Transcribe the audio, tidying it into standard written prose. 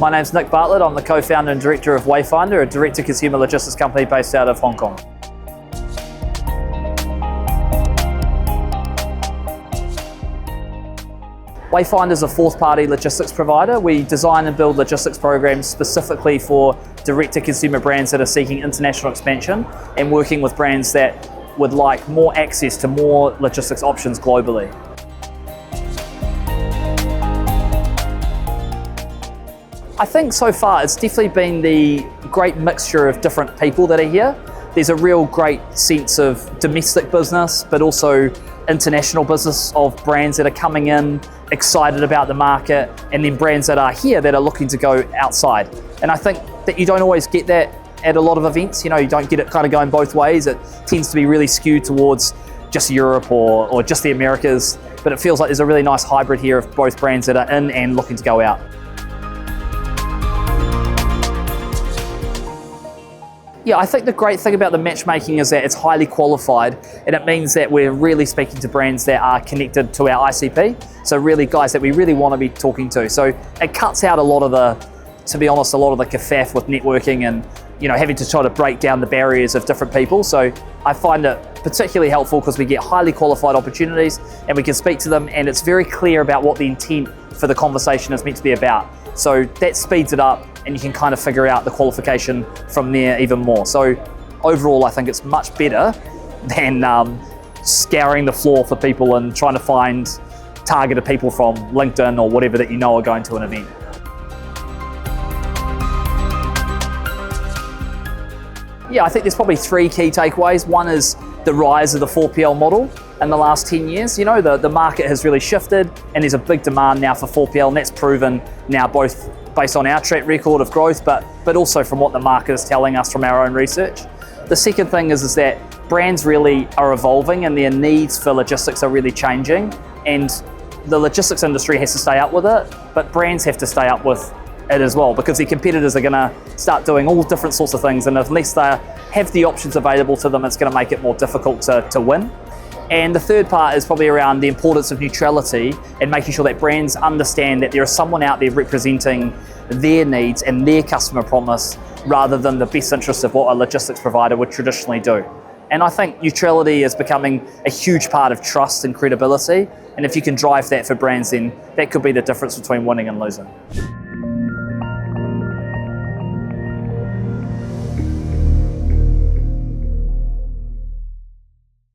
My name's Nick Bartlett. I'm the co-founder and director of Wayfindr, a direct-to-consumer logistics company based out of Hong Kong. Wayfindr is a fourth-party logistics provider. We design and build logistics programs specifically for direct-to-consumer brands that are seeking international expansion and working with brands that would like more access to more logistics options globally. I think so far it's definitely been the great mixture of different people that are here. There's a real great sense of domestic business, but also international business of brands that are coming in, excited about the market, and then brands that are here that are looking to go outside. And I think that you don't always get that at a lot of events. You don't get it kind of going both ways. It tends to be really skewed towards just Europe or just the Americas, but it feels like there's a really nice hybrid here of both brands that are in and looking to go out. Yeah, I think the great thing about the matchmaking is that it's highly qualified, and it means that we're really speaking to brands that are connected to our ICP. So really guys that we really want to be talking to. So it cuts out a lot of the kerfuffle with networking and having to try to break down the barriers of different people. So I find it particularly helpful because we get highly qualified opportunities and we can speak to them, and it's very clear about what the intent for the conversation is meant to be about. So that speeds it up, and you can kind of figure out the qualification from there even more. So overall, I think it's much better than scouring the floor for people and trying to find targeted people from LinkedIn or whatever that are going to an event. Yeah, I think there's probably three key takeaways. One is the rise of the 4PL model in the last 10 years. The market has really shifted, and there's a big demand now for 4PL, and that's proven now both based on our track record of growth, but also from what the market is telling us from our own research. The second thing is that brands really are evolving and their needs for logistics are really changing, and the logistics industry has to stay up with it, but brands have to stay up with it as well, because their competitors are going to start doing all different sorts of things, and unless they have the options available to them, it's going to make it more difficult to win. And the third part is probably around the importance of neutrality and making sure that brands understand that there is someone out there representing their needs and their customer promise rather than the best interest of what a logistics provider would traditionally do. And I think neutrality is becoming a huge part of trust and credibility. And if you can drive that for brands, then that could be the difference between winning and losing.